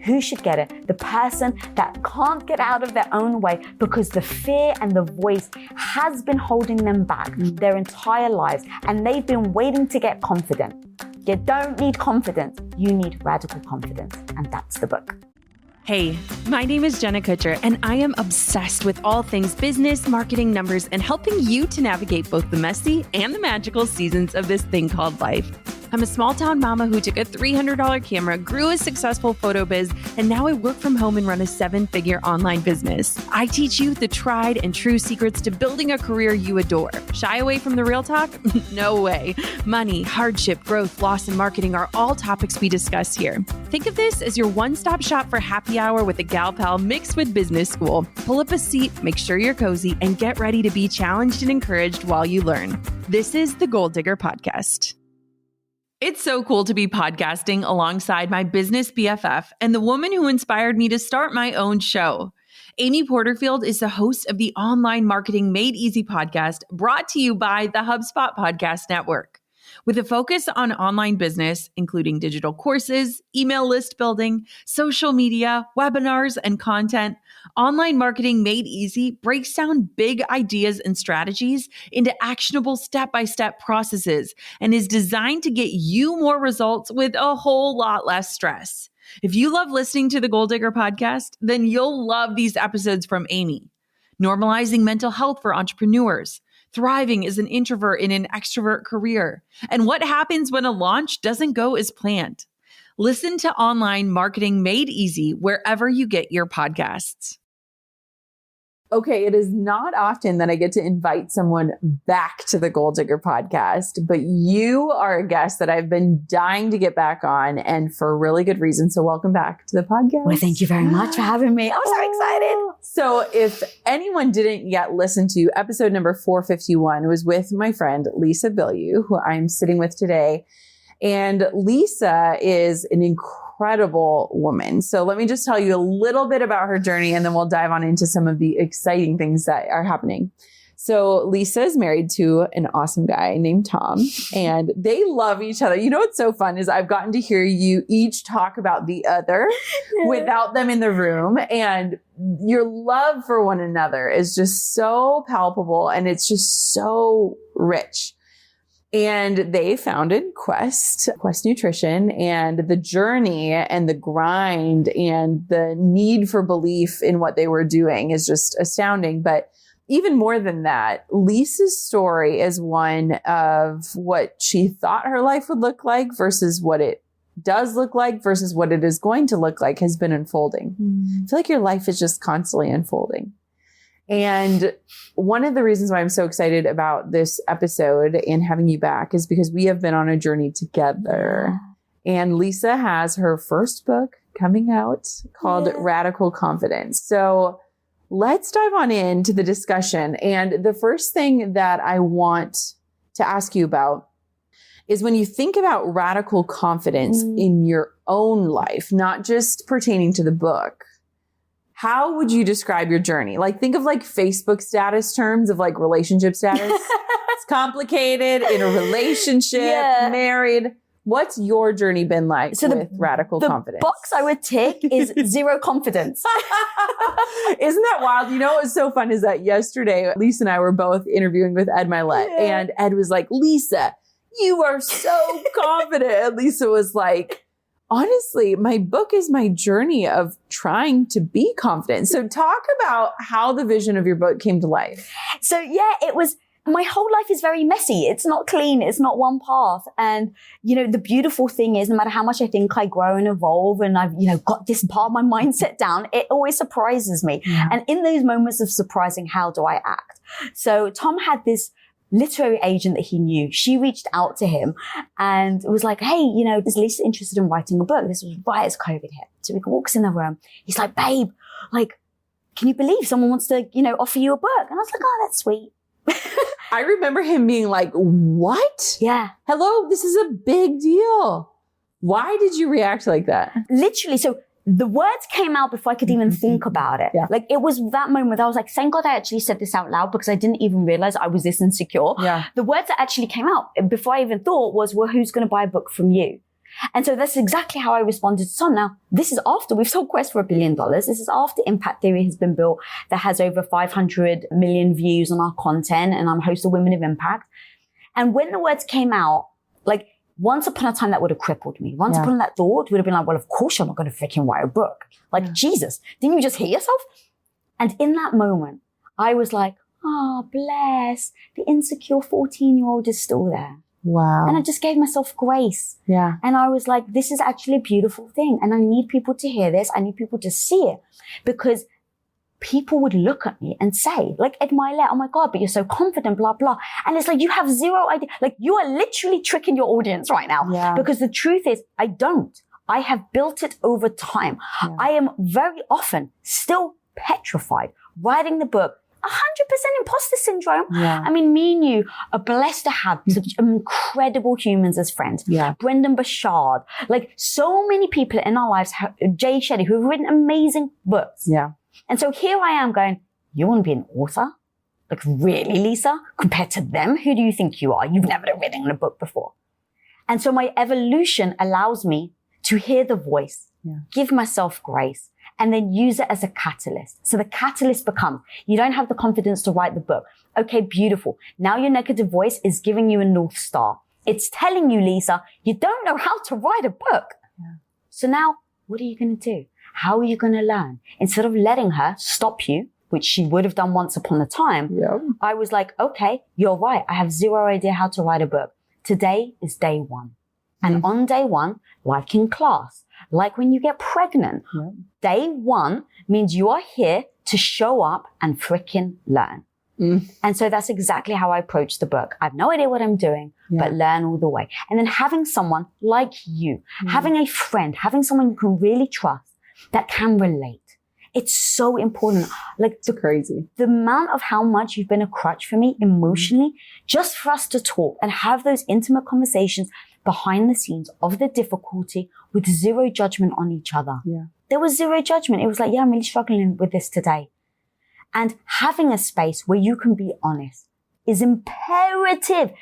who should get it? The person that can't get out of their own way because the fear and the voice has been holding them back their entire lives, and they've been waiting to get confident. You don't need confidence, you need radical confidence, and that's the book. Hey, my name is Jenna Kutcher, and I am obsessed with all things business, marketing, numbers, and helping you to navigate both the messy and the magical seasons of this thing called life. I'm a small town mama who took a $300 camera, grew a successful photo biz, and now I work from home and run a 7-figure online business. I teach you the tried and true secrets to building a career you adore. Shy away from the real talk? No way. Money, hardship, growth, loss, and marketing are all topics we discuss here. Think of this as your one-stop shop for happy hour with a gal pal mixed with business school. Pull up a seat, make sure you're cozy, and get ready to be challenged and encouraged while you learn. This is the Goal Digger Podcast. It's so cool to be podcasting alongside my business BFF and the woman who inspired me to start my own show. Amy Porterfield is the host of the Online Marketing Made Easy podcast, brought to you by the HubSpot Podcast Network. With a focus on online business, including digital courses, email list building, social media, webinars, and content, Online Marketing Made Easy breaks down big ideas and strategies into actionable step-by-step processes and is designed to get you more results with a whole lot less stress. If you love listening to the Goal Digger podcast, then you'll love these episodes from Amy. Normalizing mental health for entrepreneurs, thriving as an introvert in an extrovert career, and what happens when a launch doesn't go as planned. Listen to Online Marketing Made Easy wherever you get your podcasts. Okay, it is not often that I get to invite someone back to the Goal Digger podcast, but you are a guest that I've been dying to get back on, and for a really good reason. So welcome back to the podcast. Well, thank you very much for having me. I'm so excited. So if anyone didn't yet listen to episode number 451, it was with my friend Lisa Bilyeu, who I'm sitting with today. And Lisa is an incredible woman. So let me just tell you a little bit about her journey, and then we'll dive on into some of the exciting things that are happening. So Lisa is married to an awesome guy named Tom, and they love each other. You know what's so fun is I've gotten to hear you each talk about the other without them in the room, and your love for one another is just so palpable, and it's just so rich. And they founded Quest Nutrition, and the journey and the grind and the need for belief in what they were doing is just astounding. But even more than that, Lisa's story is one of what she thought her life would look like versus what it does look like versus what it is going to look like has been unfolding. I feel like your life is just constantly unfolding. And one of the reasons why I'm so excited about this episode and having you back is because we have been on a journey together. And Lisa has her first book coming out called Radical Confidence. So let's dive on into the discussion. And the first thing that I want to ask you about is when you think about radical confidence in your own life, not just pertaining to the book, how would you describe your journey? Like, think of like Facebook status terms of like relationship status. It's complicated, in a relationship, married. What's your journey been like with radical confidence? The box I would tick is zero confidence. Isn't that wild? You know what was so fun is that yesterday, Lisa and I were both interviewing with Ed Milet, and Ed was like, Lisa, you are so confident. And Lisa was like, honestly, my book is my journey of trying to be confident. So talk about how the vision of your book came to life. So it was, my whole life is very messy. It's not clean. It's not one path. And, you know, the beautiful thing is no matter how much I think I grow and evolve and I've, you know, got this part of my mindset down, it always surprises me. And in those moments of surprising, how do I act? So Tom had this literary agent that he knew. She reached out to him and was like, hey, you know, is Lisa interested in writing a book? This was right as COVID hit. So he walks in the room. He's like, babe, like, can you believe someone wants to, you know, offer you a book? And I was like, oh, that's sweet. I remember him being like, what? Yeah. Hello, this is a big deal. Why did you react like that? Literally. So the words came out before I could even think about it. Like, it was that moment I was like, thank God I actually said this out loud because I didn't even realize I was this insecure. The words that actually came out before I even thought was, well, who's going to buy a book from you? And so that's exactly how I responded to some. Now, this is after we've sold Quest for $1 billion. This is after Impact Theory has been built, that has over 500 million views on our content, and I'm host of Women of Impact. And when the words came out, like, once upon a time that would have crippled me. Once upon that thought would have been like, well, of course you're not going to freaking write a book. Like, Jesus, didn't you just hear yourself? And in that moment, I was like, oh, bless. The insecure 14-year-old is still there. Wow. And I just gave myself grace. Yeah. And I was like, this is actually a beautiful thing. And I need people to hear this. I need people to see it, because people would look at me and say, like, admire, oh my God, but you're so confident, blah, blah. And it's like, you have zero idea. Like, you are literally tricking your audience right now. Yeah. Because the truth is, I don't. I have built it over time. Yeah. I am very often still petrified writing the book. 100% imposter syndrome. Yeah. I mean, me and you are blessed to have such incredible humans as friends. Yeah. Brendan Bashard, like so many people in our lives, Jay Shetty, who have written amazing books. Yeah. And so here I am going, you want to be an author? Like, really, Lisa? Compared to them, who do you think you are? You've never written a book before. And so my evolution allows me to hear the voice, give myself grace, and then use it as a catalyst. So the catalyst becomes, you don't have the confidence to write the book. Okay, beautiful. Now your negative voice is giving you a North Star. It's telling you, Lisa, you don't know how to write a book. Yeah. So now, what are you going to do? How are you going to learn? Instead of letting her stop you, which she would have done once upon a time, I was like, okay, you're right. I have zero idea how to write a book. Today is day one. And on day one, like in class, like when you get pregnant, day one means you are here to show up and freaking learn. And so that's exactly how I approach the book. I have no idea what I'm doing, but learn all the way. And then having someone like you, having a friend, having someone you can really trust that can relate. It's so important. Like, it's crazy. The amount of how much you've been a crutch for me emotionally, just for us to talk and have those intimate conversations behind the scenes of the difficulty with zero judgment on each other. Yeah. There was zero judgment. It was like, yeah, I'm really struggling with this today. And having a space where you can be honest is imperative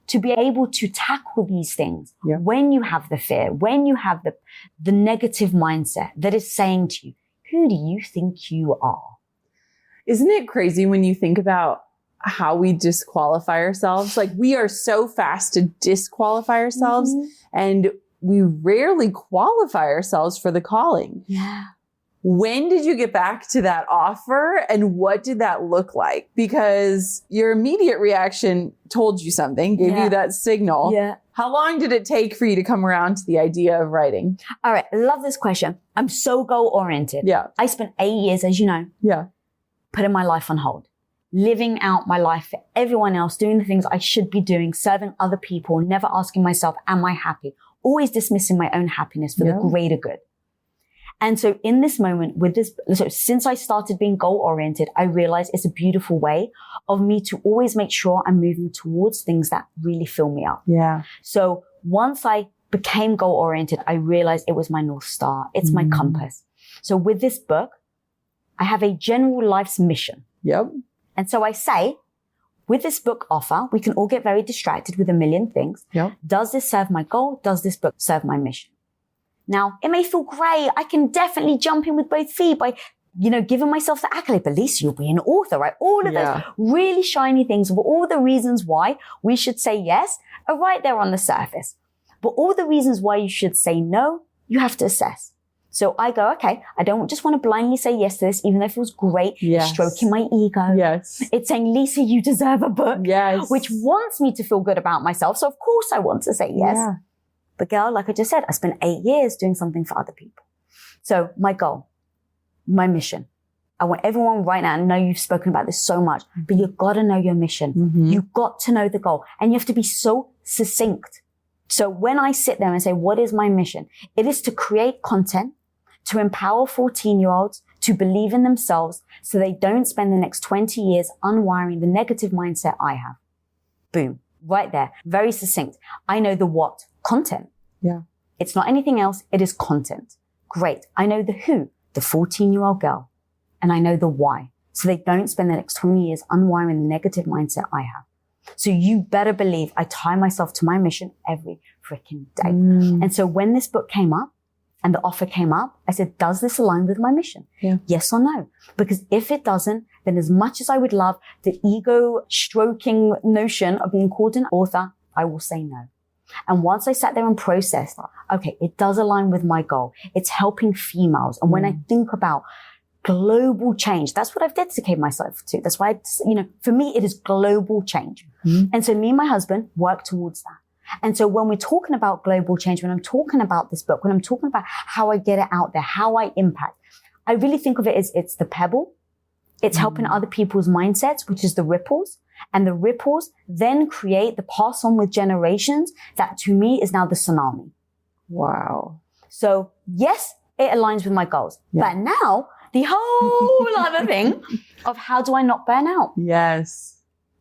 to be able to tackle these things when you have the fear, when you have the negative mindset that is saying to you, who do you think you are? Isn't it crazy when you think about how we disqualify ourselves? Like, we are so fast to disqualify ourselves, and we rarely qualify ourselves for the calling. Yeah. When did you get back to that offer, and what did that look like? Because your immediate reaction told you something, gave you that signal. Yeah. How long did it take for you to come around to the idea of writing? All right. I love this question. I'm so goal-oriented. Yeah. I spent 8 years, as you know, putting my life on hold, living out my life for everyone else, doing the things I should be doing, serving other people, never asking myself, am I happy? Always dismissing my own happiness for the greater good. And so in this moment with this, so since I started being goal-oriented, I realized it's a beautiful way of me to always make sure I'm moving towards things that really fill me up. Yeah. So once I became goal-oriented, I realized it was my North Star. It's my compass. So with this book, I have a general life's mission. Yep. And so I say, with this book offer, we can all get very distracted with a million things. Yep. Does this serve my goal? Does this book serve my mission? Now, it may feel great. I can definitely jump in with both feet by, giving myself the accolade. But Lisa, you'll be an author, right? All of those really shiny things, of all the reasons why we should say yes are right there on the surface. But all the reasons why you should say no, you have to assess. So I go, okay, I don't just want to blindly say yes to this, even though it feels great. Yes. Stroking my ego. Yes. It's saying, Lisa, you deserve a book. Yes. Which wants me to feel good about myself. So of course I want to say yes. Yeah. But girl, like I just said, I spent 8 years doing something for other people. So my goal, my mission, I want everyone right now, I know you've spoken about this so much, but you've got to know your mission. You've got to know the goal, and you have to be so succinct. So when I sit there and say, what is my mission? It is to create content, to empower 14-year-olds to believe in themselves so they don't spend the next 20 years unwiring the negative mindset I have. Boom. Right there. Very succinct. I know the what. Content. Yeah. It's not anything else. It is content. Great. I know the who, the 14-year-old girl, and I know the why. So they don't spend the next 20 years unwiring the negative mindset I have. So you better believe I tie myself to my mission every freaking day. And so when this book came up and the offer came up, I said, does this align with my mission? Yeah. Yes or no? Because if it doesn't, then as much as I would love the ego stroking notion of being called an author, I will say no. And once I sat there and processed, okay, it does align with my goal. It's helping females. And when I think about global change, that's what I've dedicated myself to. That's why, for me, it is global change. And so me and my husband work towards that. And so when we're talking about global change, when I'm talking about this book, when I'm talking about how I get it out there, how I impact, I really think of it as it's the pebble. It's helping other people's mindsets, which is the ripples. And the ripples then create the pass on with generations that to me is now the tsunami. Wow. So yes, it aligns with my goals. But now the whole other thing of how do I not burn out? Yes.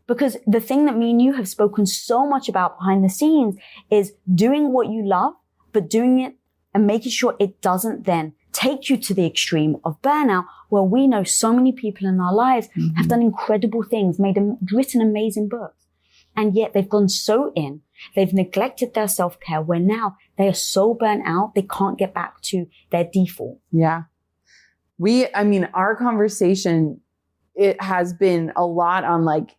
Because the thing that me and you have spoken so much about behind the scenes is doing what you love, but doing it and making sure it doesn't then take you to the extreme of burnout, where we know so many people in our lives have done incredible things, written amazing books. And yet they've gone so in, they've neglected their self-care, where now they are so burnt out, they can't get back to their default. Yeah. Our conversation, it has been a lot on like,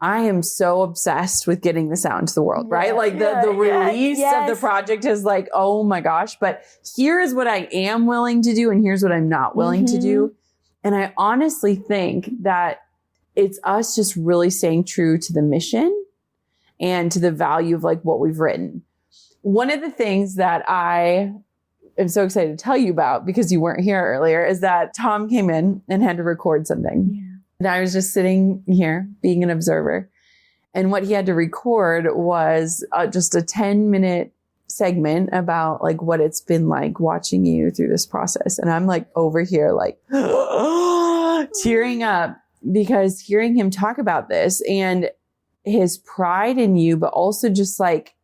I am so obsessed with getting this out into the world, right? Like the release of the project is like, oh my gosh, but here's what I am willing to do and here's what I'm not willing to do. And I honestly think that it's us just really staying true to the mission and to the value of like what we've written. One of the things that I am so excited to tell you about, because you weren't here earlier, is that Tom came in and had to record something. Yeah. And I was just sitting here being an observer. And what he had to record was just a 10-minute segment about like what it's been like watching you through this process. And I'm like over here, like tearing up, because hearing him talk about this and his pride in you, but also just like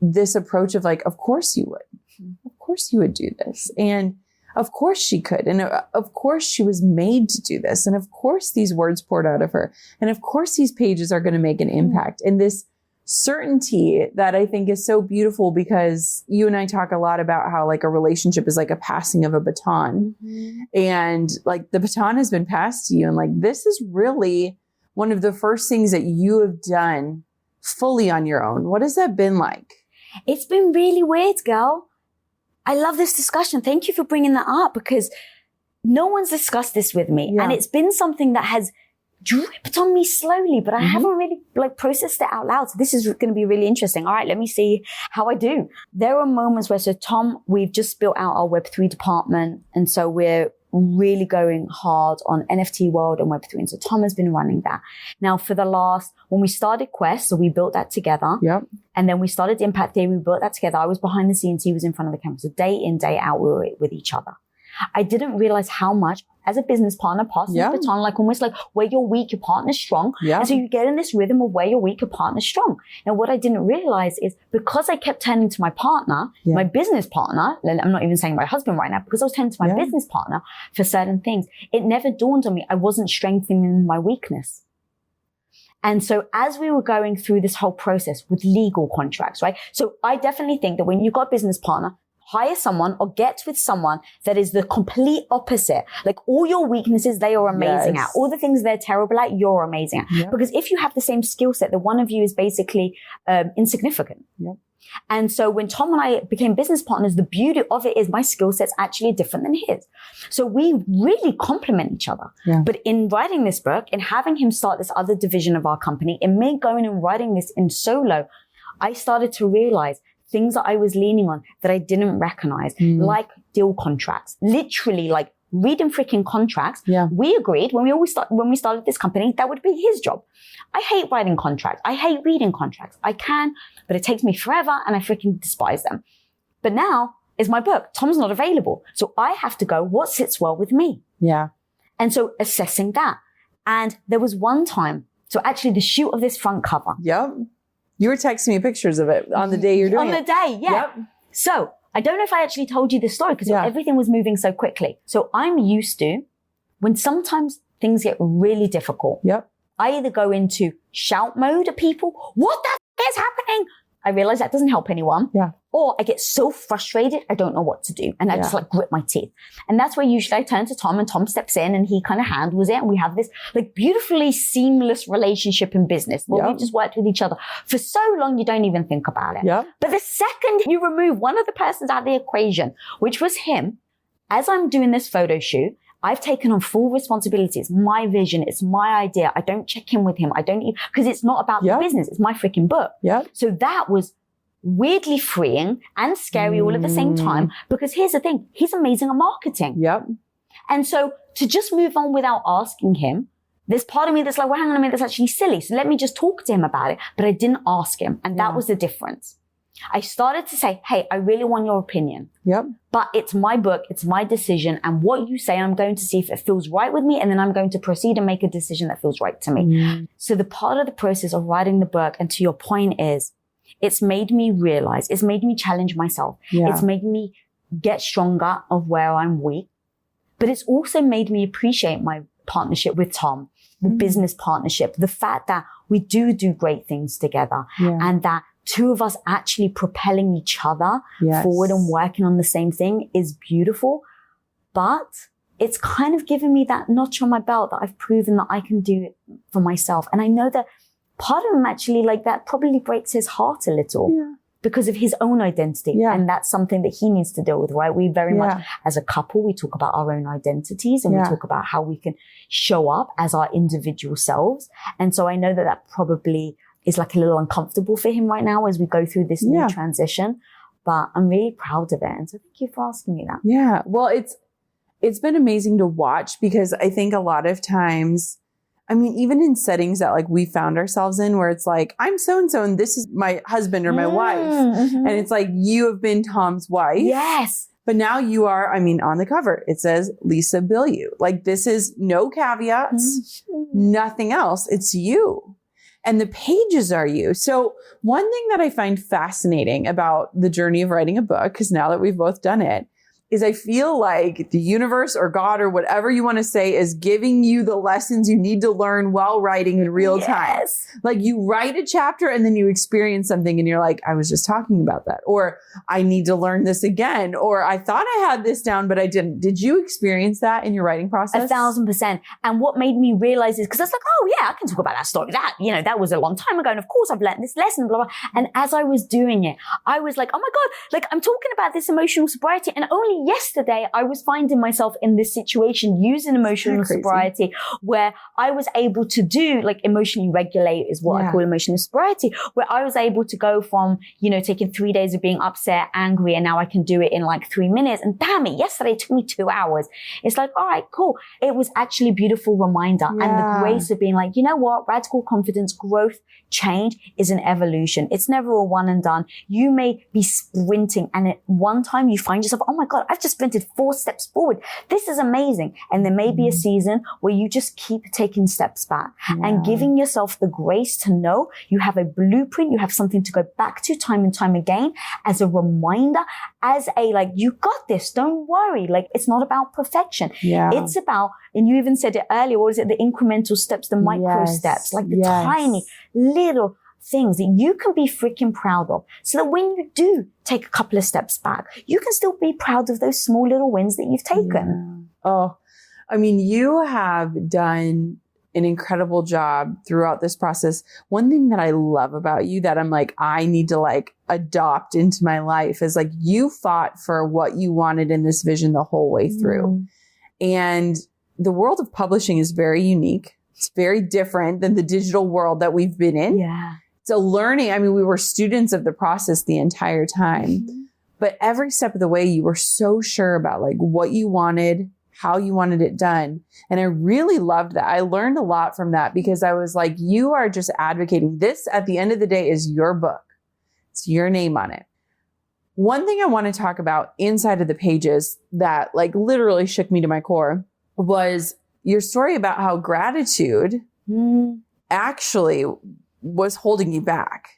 this approach of like, of course you would. Of course you would do this. And of course she could. And of course she was made to do this. And of course these words poured out of her. And of course these pages are going to make an impact. And this certainty that I think is so beautiful, because you and I talk a lot about how like a relationship is like a passing of a baton. And like the baton has been passed to you. And like, this is really one of the first things that you have done fully on your own. What has that been like? It's been really weird, girl. I love this discussion. Thank you for bringing that up, because no one's discussed this with me. And it's been something that has dripped on me slowly, but I haven't really like processed it out loud. So this is going to be really interesting. All right, let me see how I do. There are moments where, so Tom, we've just built out our Web3 department. And so we're really going hard on NFT world and Web3. And so Tom has been running that. Now for the when we started Quest, so we built that together. Yep. And then we started Impact Day. We built that together. I was behind the scenes. He was in front of the camera. So day in, day out, we were with each other. I didn't realize how much, as a business partner, passing the baton, like almost like where you're weak, your partner's strong. And so you get in this rhythm of where you're weak, your partner's strong. Now, what I didn't realize is because I kept turning to my partner, my business partner, I'm not even saying my husband right now, because I was turning to my business partner for certain things, it never dawned on me I wasn't strengthening my weakness. And so as we were going through this whole process with legal contracts, right? So I definitely think that when you've got a business partner, hire someone or get with someone that is the complete opposite. Like all your weaknesses, they are amazing at. All the things they're terrible at, you're amazing at. Because if you have the same skill set, the one of you is basically insignificant. And so when Tom and I became business partners, the beauty of it is my skill set's actually different than his. So we really complement each other. But in writing this book and having him start this other division of our company, and me going and writing this in solo, I started to realize things that I was leaning on that I didn't recognize, like deal contracts, literally like reading freaking contracts. We agreed when we started this company, that would be his job. I hate writing contracts. I hate reading contracts. I can, but it takes me forever and I freaking despise them. But now is my book. Tom's not available. So I have to go, what sits well with me? And so assessing that. And there was one time, so actually the shoot of this front cover. You were texting me pictures of it on the day you're doing it. On the day, So I don't know if I actually told you this story because everything was moving so quickly. So I'm used to when sometimes things get really difficult. I either go into shout mode at people, what the f- is happening? I realize that doesn't help anyone. Yeah. Or I get so frustrated, I don't know what to do. And I just like grit my teeth. And that's where usually I turn to Tom, and Tom steps in and he kind of handles it. And we have this like beautifully seamless relationship in business where we just worked with each other for so long you don't even think about it. Yep. But the second you remove one of the persons out of the equation, which was him, as I'm doing this photo shoot, I've taken on full responsibility. It's my vision. It's my idea. I don't check in with him. I don't even, because it's not about the business. It's my freaking book. Yeah. So that was weirdly freeing and scary all at the same time, because here's the thing. He's amazing at marketing. Yep. And so to just move on without asking him, there's part of me that's like, well, hang on a minute, that's actually silly. So let me just talk to him about it. But I didn't ask him. And that was the difference. I started to say, hey, I really want your opinion. Yep. But it's my book. It's my decision. And what you say, I'm going to see if it feels right with me. And then I'm going to proceed and make a decision that feels right to me. So the part of the process of writing the book, and to your point, is it's made me realize, it's made me challenge myself. It's made me get stronger of where I'm weak. But it's also made me appreciate my partnership with Tom, the business partnership, the fact that we do great things together, and that two of us actually propelling each other forward and working on the same thing is beautiful. But it's kind of given me that notch on my belt that I've proven that I can do it for myself. And I know that part of him actually, like, that probably breaks his heart a little because of his own identity. And that's something that he needs to deal with, right? We very much, as a couple, we talk about our own identities, and we talk about how we can show up as our individual selves. And so I know that that probably is like a little uncomfortable for him right now as we go through this new transition, but I'm really proud of it. And so thank you for asking me that. Yeah. Well, it's been amazing to watch, because I think a lot of times, I mean, even in settings that like we found ourselves in where it's like, I'm so-and-so and this is my husband or my wife. And it's like, you have been Tom's wife. Yes. But now you are, I mean, on the cover, it says Lisa Bilyeu. Like, this is no caveats, nothing else. It's you. And the pages are you. So one thing that I find fascinating about the journey of writing a book, because now that we've both done it, is I feel like the universe or God or whatever you want to say is giving you the lessons you need to learn while writing in real time. Like, you write a chapter and then you experience something and you're like, I was just talking about that. Or I need to learn this again. Or I thought I had this down, but I didn't. Did you experience that in your writing process? 1,000%. And what made me realize is, because I was like, oh yeah, I can talk about that story. That, you know, that was a long time ago. And of course I've learned this lesson, blah, blah. And as I was doing it, I was like, oh my God, like, I'm talking about this emotional sobriety, and only yesterday I was finding myself in this situation using emotional sobriety, where I was able to do, like, emotionally regulate is what I call emotional sobriety, where I was able to go from, you know, taking 3 days of being upset, angry, and now I can do it in like 3 minutes. And damn it, yesterday it took me 2 hours. It's like, all right, cool. It was actually a beautiful reminder, and the grace of being like, you know what, radical confidence, growth, change is an evolution. It's never a one and done. You may be sprinting, and at one time you find yourself, oh my God, I've just sprinted 4 steps forward. This is amazing. And there may be a season where you just keep taking steps back and giving yourself the grace to know you have a blueprint, you have something to go back to time and time again as a reminder, as a, like, you got this, don't worry. Like, it's not about perfection. It's about, and you even said it earlier, what is it? The incremental steps, the micro steps, like the tiny little things that you can be freaking proud of, so that when you do take a couple of steps back, you can still be proud of those small little wins that you've taken. Oh, I mean, you have done an incredible job throughout this process. One thing that I love about you that I'm like, I need to like adopt into my life is like, you fought for what you wanted in this vision the whole way through. And the world of publishing is very unique. It's very different than the digital world that we've been in. So learning, I mean, we were students of the process the entire time, but every step of the way, you were so sure about like what you wanted, how you wanted it done. And I really loved that. I learned a lot from that, because I was like, you are just advocating this. At the end of the day is your book. It's your name on it. One thing I want to talk about inside of the pages that like literally shook me to my core was your story about how gratitude actually was holding you back.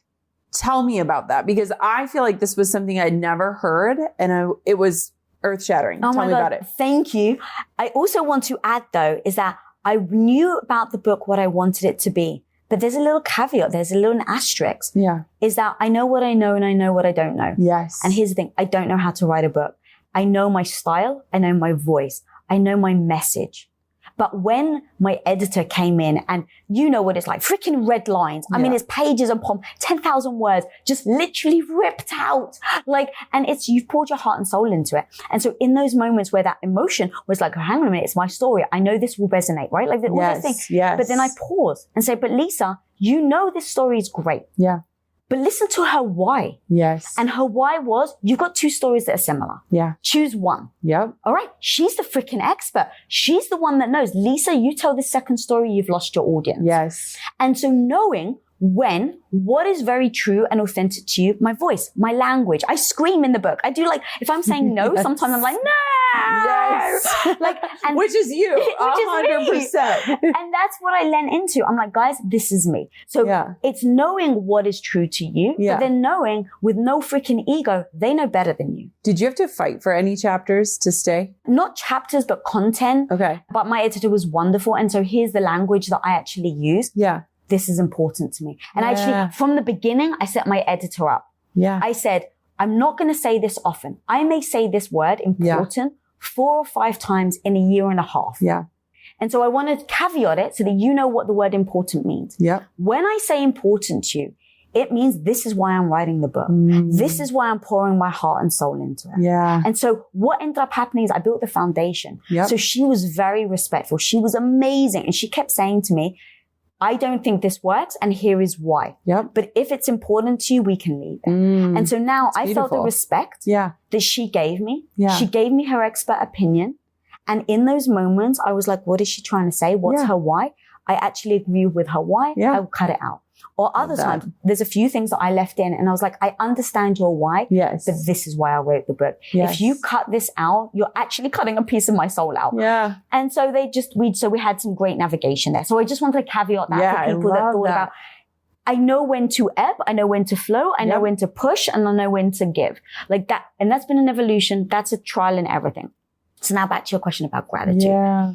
Tell me about that, because I feel like this was something I'd never heard, and it was earth shattering. Tell me about it. Thank you. I also want to add, though, is that I knew about the book what I wanted it to be. But there's a little caveat. There's a little asterisk. Yeah. Is that I know what I know and I know what I don't know. Yes. And here's the thing. I don't know how to write a book. I know my style. I know my voice. I know my message. But when my editor came in and you know what it's like, freaking red lines. I mean, it's pages upon 10,000 words, just literally ripped out. Like, and it's, you've poured your heart and soul into it. And so in those moments where that emotion was like, oh, hang on a minute, it's my story. I know this will resonate, right? Like all those things. Yes. But then I pause and say, but Lisa, you know this story is great. Yeah. But listen to her why. Yes. And her why was, you've got two stories that are similar. Yeah. Choose one. Yep. All right. She's the freaking expert. She's the one that knows. Lisa, you tell the second story, you've lost your audience. Yes. And so knowing what is very true and authentic to you, my voice, my language. I scream in the book. I do like, if I'm saying no, sometimes I'm like, no. Yes. Like, and which is you. 100%. And that's what I lent into. I'm like, guys, this is me. So it's knowing what is true to you, but then knowing with no freaking ego, they know better than you. Did you have to fight for any chapters to stay? Not chapters, but content. Okay. But my editor was wonderful. And so here's the language that I actually use. Yeah. This is important to me. And actually, from the beginning, I set my editor up. Yeah. I said, I'm not going to say this often. I may say this word, important, 4 or 5 times in a year and a half. Yeah. And so I want to caveat it so that you know what the word important means. Yeah. When I say important to you, it means this is why I'm writing the book. This is why I'm pouring my heart and soul into it. Yeah. And so what ended up happening is I built the foundation. Yep. So she was very respectful. She was amazing. And she kept saying to me, I don't think this works, and here is why. Yep. But if it's important to you, we can leave it. And so now I felt the respect that she gave me. Yeah. She gave me her expert opinion. And in those moments, I was like, what is she trying to say? What's her why? I actually agree with her why. I will cut it out. Or other times, there's a few things that I left in and I was like, I understand your why, but this is why I wrote the book. If you cut this out, you're actually cutting a piece of my soul out. Yeah. And so we had some great navigation there. So I just wanted to caveat that for people that thought about, I know when to ebb, I know when to flow, I know when to push, and I know when to give. Like that. And that's been an evolution. That's a trial and everything. So now back to your question about gratitude. Yeah.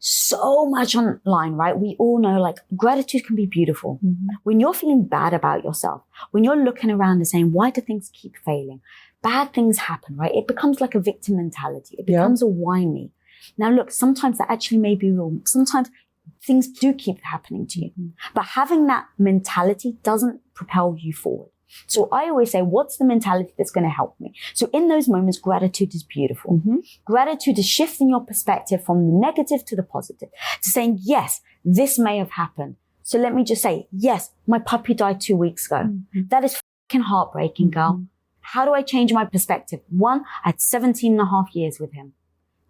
So much online, right? We all know like gratitude can be beautiful. When you're feeling bad about yourself, when you're looking around and saying, why do things keep failing? Bad things happen, right? It becomes like a victim mentality. It becomes a why me. Now look, sometimes that actually may be real. Sometimes things do keep happening to you, but having that mentality doesn't propel you forward. So I always say, what's the mentality that's going to help me? So in those moments, gratitude is beautiful. Gratitude is shifting your perspective from the negative to the positive, to saying, yes, this may have happened. So let me just say, yes, my puppy died 2 weeks ago. That is fucking heartbreaking, girl. How do I change my perspective? 1, I had 17 and a half years with him.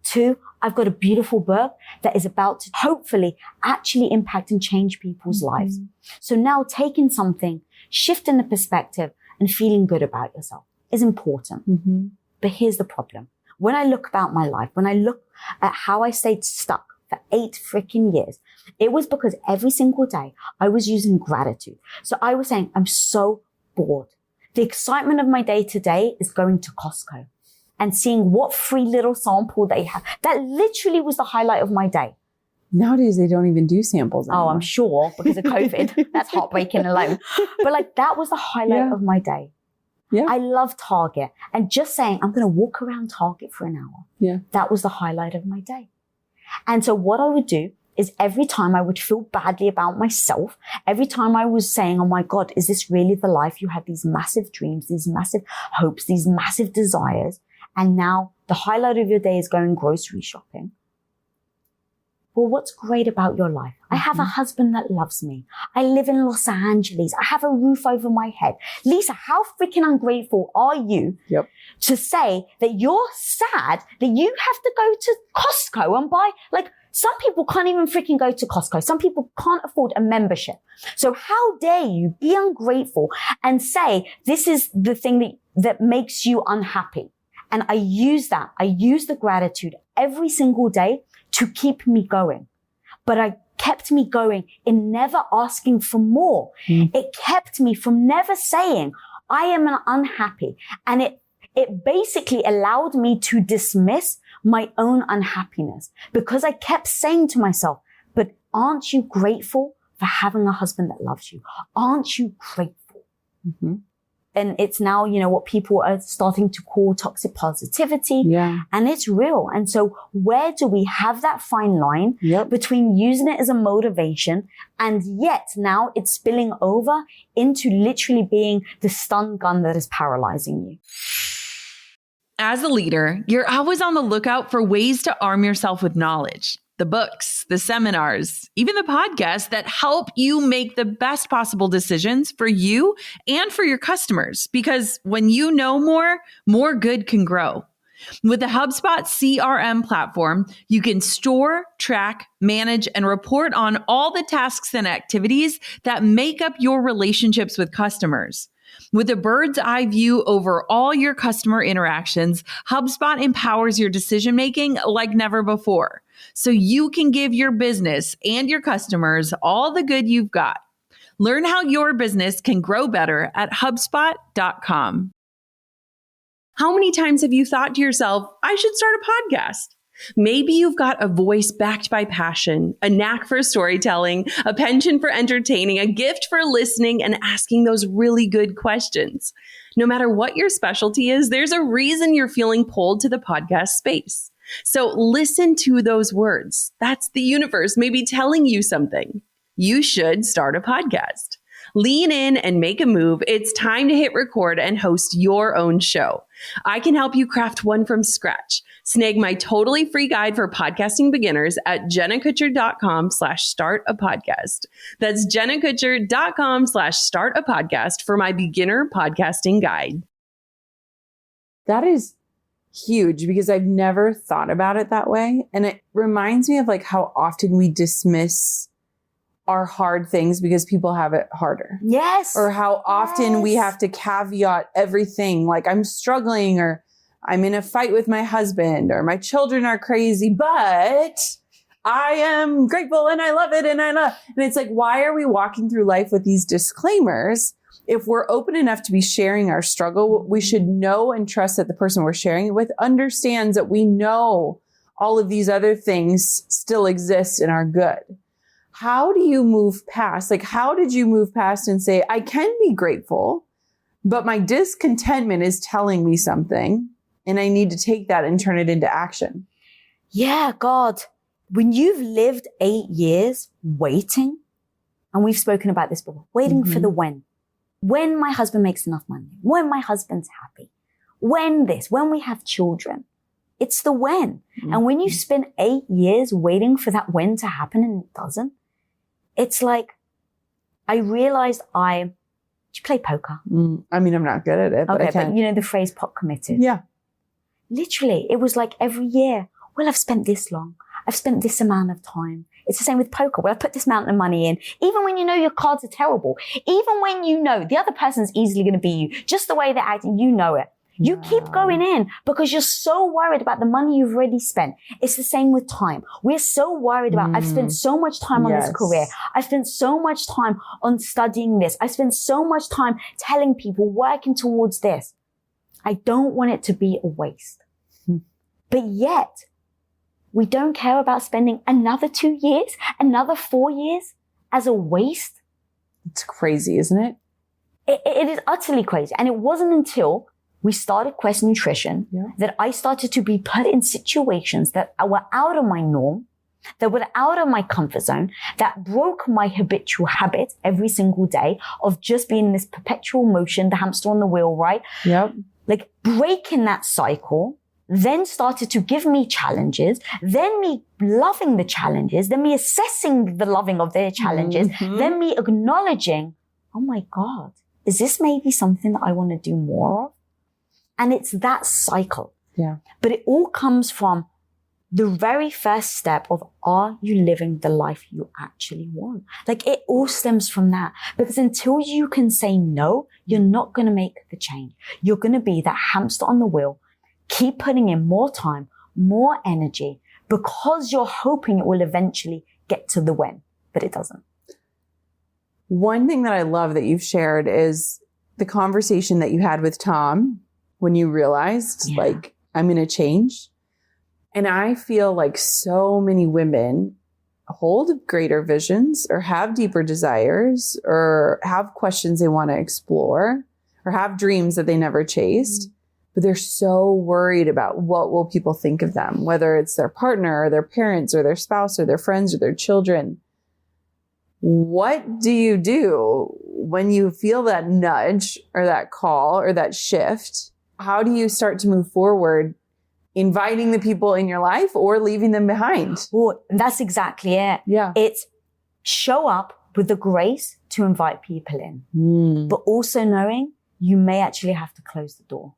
2, I've got a beautiful book that is about to hopefully actually impact and change people's lives. So now taking something, shifting the perspective and feeling good about yourself is important. But here's the problem. When I look about my life, when I look at how I stayed stuck for 8 freaking years, it was because every single day I was using gratitude. So I was saying, I'm so bored. The excitement of my day to day is going to Costco and seeing what free little sample they have. That literally was the highlight of my day. Nowadays, they don't even do samples anymore. Oh, I'm sure, because of COVID. That's heartbreaking alone. But like, that was the highlight of my day. Yeah. I love Target. And just saying, I'm going to walk around Target for an hour. Yeah. That was the highlight of my day. And so what I would do is every time I would feel badly about myself, every time I was saying, oh my God, is this really the life? You had these massive dreams, these massive hopes, these massive desires. And now the highlight of your day is going grocery shopping. Well, what's great about your life? I have a husband that loves me. I live in Los Angeles. I have a roof over my head. Lisa, how freaking ungrateful are you to say that you're sad that you have to go to Costco and buy, like, some people can't even freaking go to Costco. Some people can't afford a membership. So how dare you be ungrateful and say this is the thing that makes you unhappy? And I use the gratitude every single day to keep me going. But I kept me going in never asking for more. It kept me from never saying, I am unhappy. And it basically allowed me to dismiss my own unhappiness because I kept saying to myself, but aren't you grateful for having a husband that loves you? Aren't you grateful? Mm-hmm. And it's now, what people are starting to call toxic positivity. Yeah. And it's real. And so where do we have that fine line between using it as a motivation and yet now it's spilling over into literally being the stun gun that is paralyzing you? As a leader, you're always on the lookout for ways to arm yourself with knowledge. The books, the seminars, even the podcasts that help you make the best possible decisions for you and for your customers. Because when you know more good can grow. With the HubSpot CRM platform, you can store, track, manage, and report on all the tasks and activities that make up your relationships with customers. With a bird's eye view over all your customer interactions, HubSpot empowers your decision-making like never before, so you can give your business and your customers all the good you've got. Learn how your business can grow better at HubSpot.com. How many times have you thought to yourself, I should start a podcast? Maybe you've got a voice backed by passion, a knack for storytelling, a penchant for entertaining, a gift for listening and asking those really good questions. No matter what your specialty is, there's a reason you're feeling pulled to the podcast space. So listen to those words. That's the universe maybe telling you something. You should start a podcast. Lean in and make a move. It's time to hit record and host your own show. I can help you craft one from scratch. Snag my totally free guide for podcasting beginners at jennakutcher.com/start-a-podcast. That's jennakutcher.com/start-a-podcast for my beginner podcasting guide. That is huge because I've never thought about it that way. And it reminds me of like how often we dismiss our hard things because people have it harder. Yes. Or how often we have to caveat everything. Like I'm struggling or I'm in a fight with my husband or my children are crazy, but I am grateful and I love it. And it's like, why are we walking through life with these disclaimers? If we're open enough to be sharing our struggle, we should know and trust that the person we're sharing it with understands that we know all of these other things still exist and are good. How do you move past? Like, how did you move past and say, I can be grateful, but my discontentment is telling me something and I need to take that and turn it into action? Yeah, God, when you've lived 8 years waiting, and we've spoken about this before, waiting for the when my husband makes enough money, when my husband's happy, when we have children, it's the when. And when you spend 8 years waiting for that when to happen and it doesn't, it's like, I realized do you play poker? I mean, I'm not good at it, but I can. But you know the phrase pot committed? Yeah. Literally, it was like every year, well, I've spent this long. I've spent this amount of time. It's the same with poker. Well, I put this amount of money in, even when you know your cards are terrible, even when you know the other person's easily going to beat you, just the way they're acting, you know it. You keep going in because you're so worried about the money you've already spent. It's the same with time. We're so worried about, I've spent so much time on this career. I've spent so much time on studying this. I spent so much time telling people, working towards this. I don't want it to be a waste. But yet, we don't care about spending another 2 years, another 4 years as a waste. It's crazy, isn't it? It is utterly crazy. And it wasn't until we started Quest Nutrition that I started to be put in situations that were out of my norm, that were out of my comfort zone, that broke my habitual habit every single day of just being in this perpetual motion, the hamster on the wheel, right? Yep. Like breaking that cycle, then started to give me challenges, then me loving the challenges, then me assessing the loving of their challenges, then me acknowledging, oh my God, is this maybe something that I want to do more of? And it's that cycle. Yeah. But it all comes from the very first step of, are you living the life you actually want? Like it all stems from that. Because until you can say no, you're not going to make the change. You're going to be that hamster on the wheel. Keep putting in more time, more energy, because you're hoping it will eventually get to the when, but it doesn't. One thing that I love that you've shared is the conversation that you had with Tom when you realized, like, I'm going to change. And I feel like so many women hold greater visions or have deeper desires or have questions they want to explore or have dreams that they never chased. But they're so worried about what will people think of them, whether it's their partner or their parents or their spouse or their friends or their children. What do you do when you feel that nudge or that call or that shift? How do you start to move forward, inviting the people in your life or leaving them behind? Well, that's exactly it. Yeah. It's show up with the grace to invite people in, but also knowing you may actually have to close the door.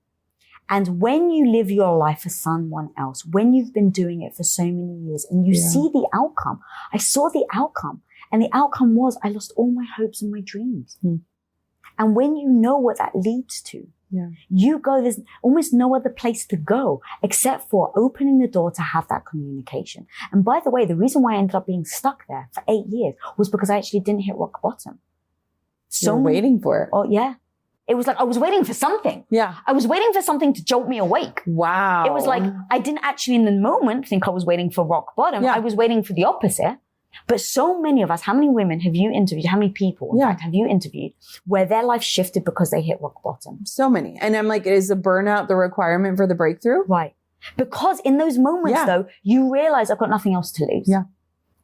And when you live your life for someone else, when you've been doing it for so many years and you see the outcome, I saw the outcome, and the outcome was I lost all my hopes and my dreams. And when you know what that leads to, you go, there's almost no other place to go except for opening the door to have that communication. And by the way, the reason why I ended up being stuck there for 8 years was because I actually didn't hit rock bottom. So waiting for it. Oh, yeah. It was like I was waiting for something. Yeah. I was waiting for something to jolt me awake. Wow. It was like I didn't actually in the moment think I was waiting for rock bottom. Yeah. I was waiting for the opposite. But so many of us, how many women have you interviewed? How many people, in fact, have you interviewed where their life shifted because they hit rock bottom? So many. And I'm like, is the burnout the requirement for the breakthrough? Right. Because in those moments, though, you realize I've got nothing else to lose. Yeah.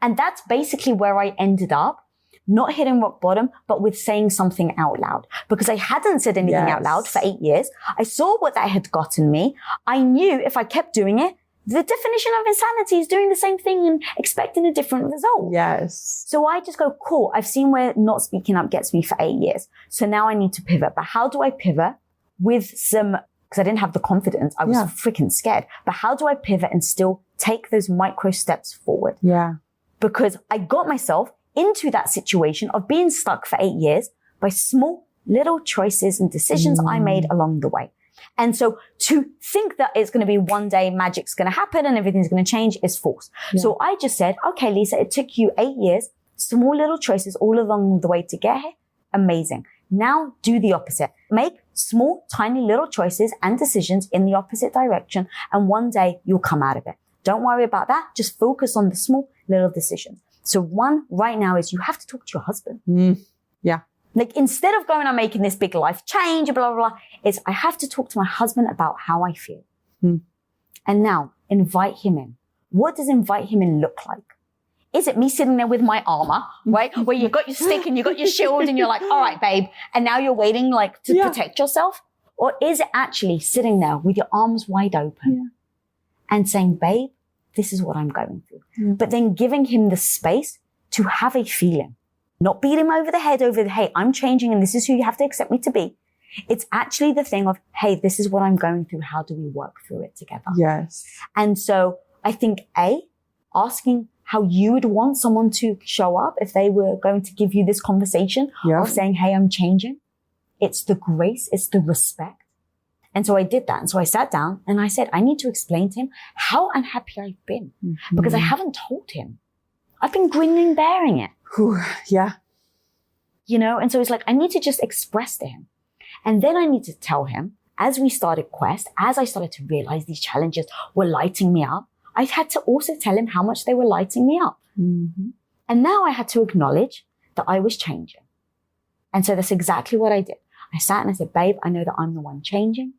And that's basically where I ended up, not hitting rock bottom, but with saying something out loud. Because I hadn't said anything out loud for 8 years. I saw what that had gotten me. I knew if I kept doing it, the definition of insanity is doing the same thing and expecting a different result. Yes. So I just go, cool, I've seen where not speaking up gets me for 8 years. So now I need to pivot. But how do I pivot with some, because I didn't have the confidence. I was freaking scared. But how do I pivot and still take those micro steps forward? Yeah. Because I got myself into that situation of being stuck for 8 years by small little choices and decisions I made along the way. And so to think that it's going to be one day magic's going to happen and everything's going to change is false. Yeah. So I just said, okay, Lisa, it took you 8 years, small little choices all along the way to get here. Amazing. Now do the opposite. Make small, tiny little choices and decisions in the opposite direction. And one day you'll come out of it. Don't worry about that. Just focus on the small little decisions. So one right now is you have to talk to your husband. Yeah. Like instead of going and making this big life change, blah, blah, blah, it's I have to talk to my husband about how I feel. And now invite him in. What does invite him in look like? Is it me sitting there with my armor, right? Where you got your stick and you got your shield and you're like, all right, babe. And now you're waiting like to protect yourself? Or is it actually sitting there with your arms wide open and saying, babe, this is what I'm going through. But then giving him the space to have a feeling. Not beat him over the head over the, hey, I'm changing and this is who you have to accept me to be. It's actually the thing of, hey, this is what I'm going through. How do we work through it together? Yes. And so I think asking how you would want someone to show up if they were going to give you this conversation of saying, hey, I'm changing. It's the grace. It's the respect. And so I did that. And so I sat down and I said, I need to explain to him how unhappy I've been because I haven't told him. I've been grinning and bearing it. Yeah. You know, and so it's like, I need to just express to him. And then I need to tell him, as we started Quest, as I started to realize these challenges were lighting me up, I had to also tell him how much they were lighting me up. And now I had to acknowledge that I was changing. And so that's exactly what I did. I sat and I said, babe, I know that I'm the one changing.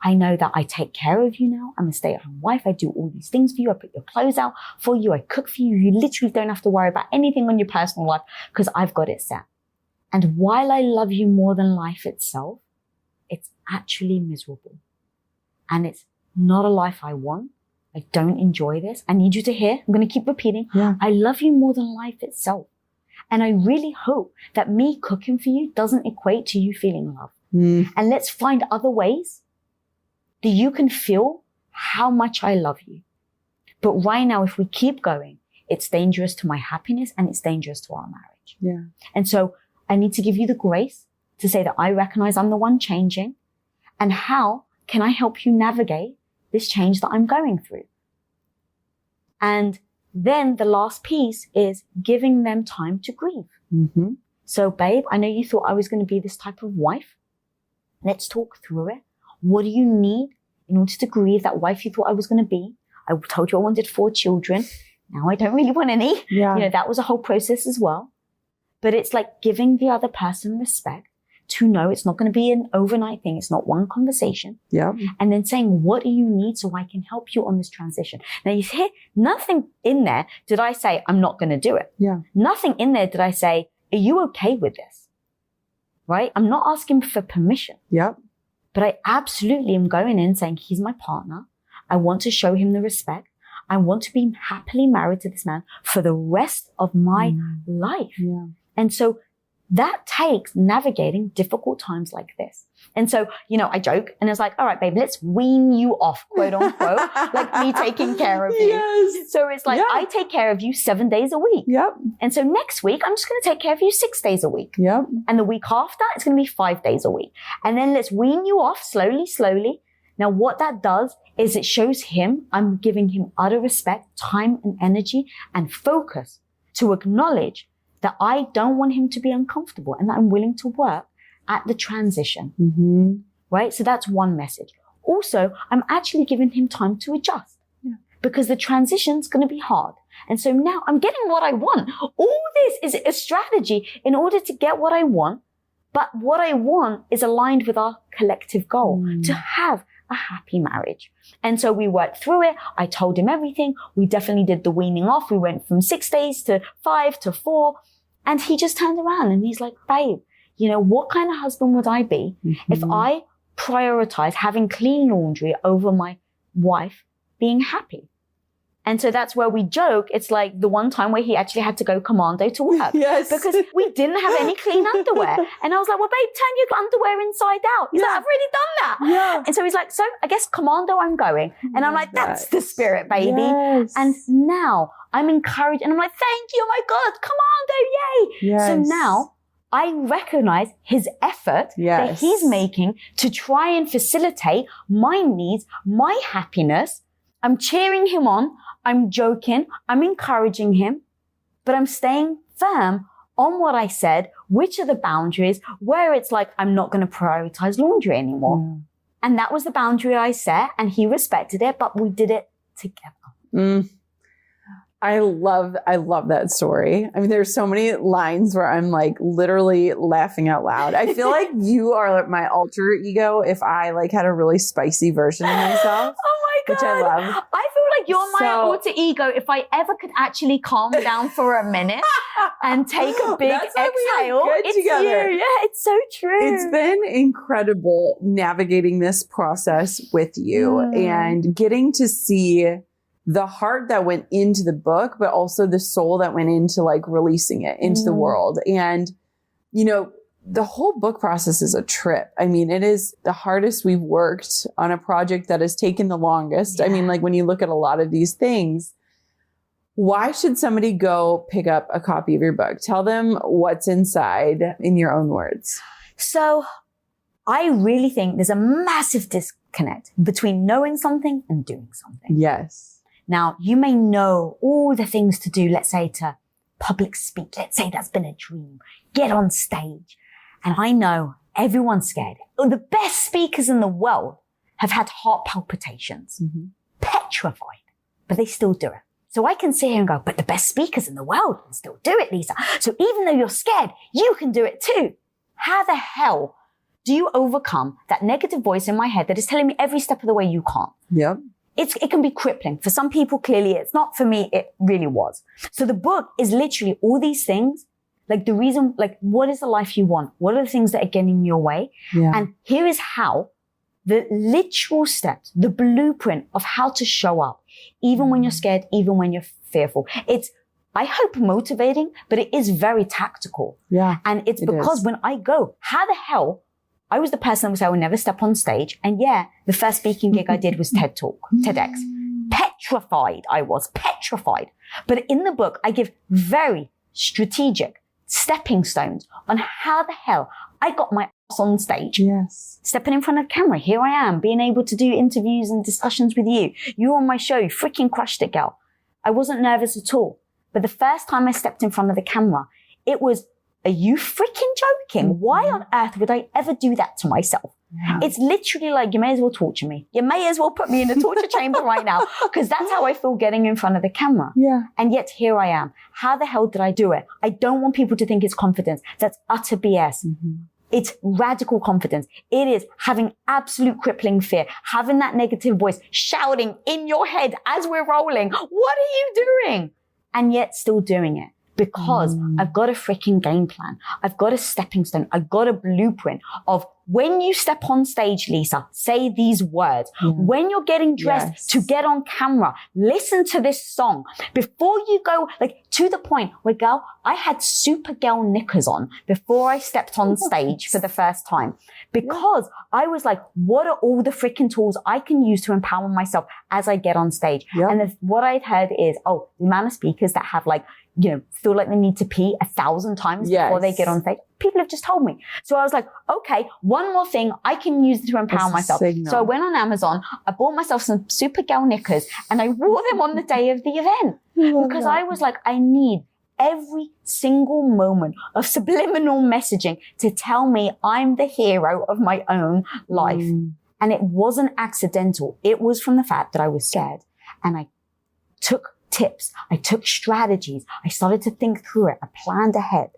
I know that I take care of you now. I'm a stay-at-home wife. I do all these things for you. I put your clothes out for you. I cook for you. You literally don't have to worry about anything on your personal life because I've got it set. And while I love you more than life itself, it's actually miserable. And it's not a life I want. I don't enjoy this. I need you to hear. I'm going to keep repeating. I love you more than life itself. And I really hope that me cooking for you doesn't equate to you feeling loved. And let's find other ways that you can feel how much I love you. But right now, if we keep going, it's dangerous to my happiness and it's dangerous to our marriage. And so I need to give you the grace to say that I recognize I'm the one changing. And how can I help you navigate this change that I'm going through? And then the last piece is giving them time to grieve. So babe, I know you thought I was going to be this type of wife. Let's talk through it. What do you need in order to grieve that wife you thought I was going to be? I told you I wanted 4 children. Now I don't really want any. Yeah. You know, that was a whole process as well. But it's like giving the other person respect to know it's not going to be an overnight thing. It's not one conversation. Yeah. And then saying, what do you need so I can help you on this transition? Now you hear nothing in there did I say, I'm not going to do it. Yeah. Nothing in there did I say, are you okay with this? Right? I'm not asking for permission. Yep. But I absolutely am going in saying, he's my partner. I want to show him the respect. I want to be happily married to this man for the rest of my life. Yeah. And so that takes navigating difficult times like this. And so, you know, I joke and it's like, all right, babe, let's wean you off, quote unquote, like me taking care of you. Yes. So it's like, I take care of you 7 days a week. Yep. And so next week, I'm just going to take care of you 6 days a week. Yep. And the week after, it's going to be 5 days a week. And then let's wean you off slowly, slowly. Now, what that does is it shows him, I'm giving him utter respect, time and energy and focus to acknowledge that I don't want him to be uncomfortable and that I'm willing to work at the transition. Mm-hmm. Right? So that's one message. Also, I'm actually giving him time to adjust because the transition's going to be hard. And so now I'm getting what I want. All this is a strategy in order to get what I want. But what I want is aligned with our collective goal to have a happy marriage. And so we worked through it. I told him everything. We definitely did the weaning off. We went from 6 days to 5 to 4. And he just turned around and he's like, babe, you know, what kind of husband would I be if I prioritize having clean laundry over my wife being happy? And so that's where we joke. It's like the one time where he actually had to go commando to work. Yes. Because we didn't have any clean underwear. And I was like, well, babe, turn your underwear inside out. He's like, I've already done that. Yeah. And so he's like, so I guess commando I'm going. And I'm like, that's the spirit, baby. Yes. And now I'm encouraged. And I'm like, thank you. Oh my God, commando, yay. Yes. So now I recognize his effort that he's making to try and facilitate my needs, my happiness. I'm cheering him on. I'm joking. I'm encouraging him, but I'm staying firm on what I said, which are the boundaries where it's like, I'm not going to prioritize laundry anymore. And that was the boundary I set and he respected it, but we did it together. I love that story. I mean, there's so many lines where I'm like literally laughing out loud. I feel like you are my alter ego if I like had a really spicy version of myself. Oh my God. Which I love. I feel like you're my alter ego if I ever could actually calm down for a minute and take a big exhale. It's together. you. Yeah, it's so true. It's been incredible navigating this process with you and getting to see the heart that went into the book, but also the soul that went into like releasing it into the world. And, you know, the whole book process is a trip. I mean, it is the hardest we've worked on a project that has taken the longest. I mean, like when you look at a lot of these things, why should somebody go pick up a copy of your book? Tell them what's inside in your own words. So I really think there's a massive disconnect between knowing something and doing something. Yes. Now, you may know all the things to do, let's say to public speak. Let's say that's been a dream. Get on stage. And I know everyone's scared. The best speakers in the world have had heart palpitations, petrified, but they still do it. So I can sit here and go, but the best speakers in the world can still do it, Lisa. So even though you're scared, you can do it too. How the hell do you overcome that negative voice in my head that is telling me every step of the way you can't? Yep. It can be crippling. For some people, clearly it's not. For me, it really was. So the book is literally all these things, like the reason, like what is the life you want? What are the things that are getting in your way? Yeah. And here is how the literal steps, the blueprint of how to show up, even when you're scared, even when you're fearful. It's, I hope, motivating, but it is very tactical. Yeah. And it's because when I go, how the hell, I was the person that would say I would never step on stage. And yeah, the first speaking gig I did was TED Talk, TEDx. Petrified. I was petrified. But in the book, I give very strategic stepping stones on how the hell I got my ass on stage. Yes. Stepping in front of the camera. Here I am being able to do interviews and discussions with you. You on my show. You freaking crushed it, girl. I wasn't nervous at all. But the first time I stepped in front of the camera, it was, are you freaking joking? Why on earth would I ever do that to myself? Yeah. It's literally like, you may as well torture me. You may as well put me in a torture chamber right now, because that's how I feel getting in front of the camera. Yeah. And yet here I am. How the hell did I do it? I don't want people to think it's confidence. That's utter BS. Mm-hmm. It's radical confidence. It is having absolute crippling fear, having that negative voice shouting in your head as we're rolling, what are you doing? And yet still doing it. Because I've got a freaking game plan. I've got a stepping stone. I've got a blueprint of when you step on stage, Lisa, say these words. When you're getting dressed to get on camera, listen to this song. Before you go, like, to the point where, girl, I had Supergirl knickers on before I stepped on stage for the first time. Because I was like, what are all the freaking tools I can use to empower myself as I get on stage? And what I'd heard is, the amount of speakers that have, like, feel like they need to pee 1,000 times before they get on stage. People have just told me. So I was like, okay, one more thing I can use to empower myself. So I went on Amazon, I bought myself some Supergirl knickers, and I wore them on the day of the event. Because I was like, I need every single moment of subliminal messaging to tell me I'm the hero of my own life. And it wasn't accidental. It was from the fact that I was scared. And I took tips. I took strategies. I started to think through it. I planned ahead.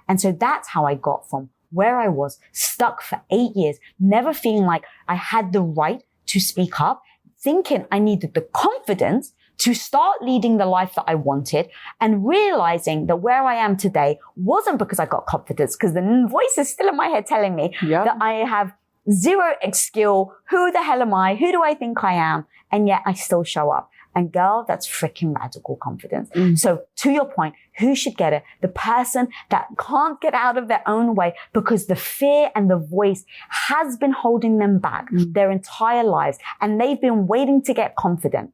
And so that's how I got from where I was stuck for 8 years, never feeling like I had the right to speak up, thinking I needed the confidence to start leading the life that I wanted, and realizing that where I am today wasn't because I got confidence, because the voice is still in my head telling me that I have zero skill. Who the hell am I? Who do I think I am? And yet I still show up. And girl, that's freaking radical confidence. So to your point, who should get it? The person that can't get out of their own way because the fear and the voice has been holding them back their entire lives. And they've been waiting to get confident.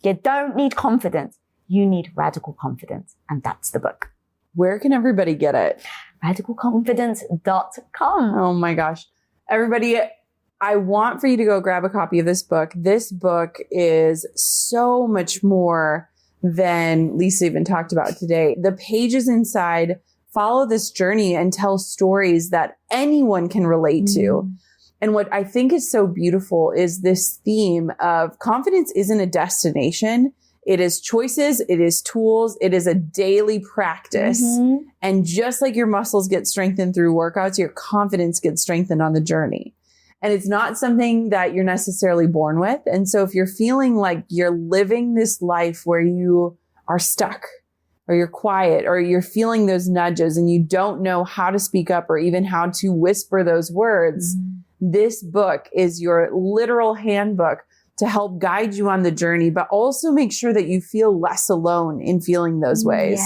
You don't need confidence. You need radical confidence. And that's the book. Where can everybody get it? Radicalconfidence.com. Oh my gosh. Everybody, I want for you to go grab a copy of this book. This book is so much more than Lisa even talked about today. The pages inside follow this journey and tell stories that anyone can relate to. And what I think is so beautiful is this theme of confidence isn't a destination. It is choices. It is tools. It is a daily practice. And just like your muscles get strengthened through workouts, your confidence gets strengthened on the journey. And it's not something that you're necessarily born with. And so if you're feeling like you're living this life where you are stuck, or you're quiet, or you're feeling those nudges and you don't know how to speak up or even how to whisper those words, this book is your literal handbook to help guide you on the journey, but also make sure that you feel less alone in feeling those ways.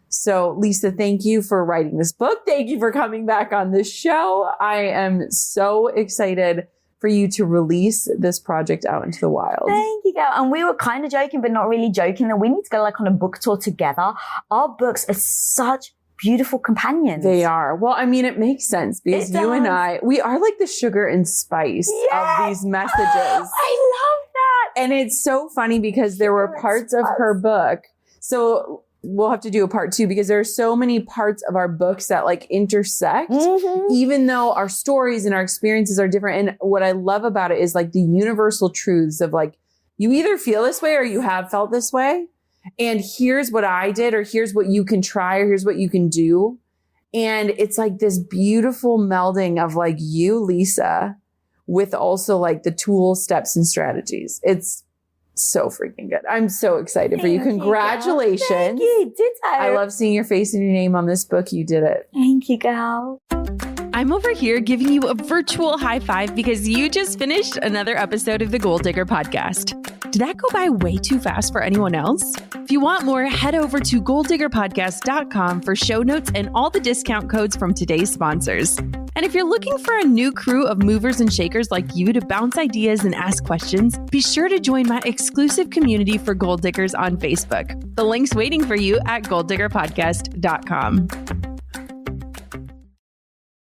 So Lisa, thank you for writing this book. Thank you for coming back on this show. I am so excited for you to release this project out into the wild. Thank you, girl. And we were kind of joking, but not really joking, that we need to go like on a book tour together. Our books are such beautiful companions. They are. Well, I mean, it makes sense because you and I, we are like the sugar and spice of these messages. I love that. And it's so funny because there were parts of her book. So we'll have to do a part 2 because there are so many parts of our books that like intersect, even though our stories and our experiences are different. And what I love about it is like the universal truths of like, you either feel this way or you have felt this way. And here's what I did, or here's what you can try, or here's what you can do. And it's like this beautiful melding of like you, Lisa, with also like the tools, steps, and strategies. It's so freaking good. I'm so excited for you. Congratulations. Thank you. Ditto. I love seeing your face and your name on this book. You did it. Thank you, girl. I'm over here giving you a virtual high five because you just finished another episode of the Goal Digger podcast. Did that go by way too fast for anyone else? If you want more, head over to goaldiggerpodcast.com for show notes and all the discount codes from today's sponsors. And if you're looking for a new crew of movers and shakers like you to bounce ideas and ask questions, be sure to join my exclusive community for Goal Diggers on Facebook. The link's waiting for you at goaldiggerpodcast.com.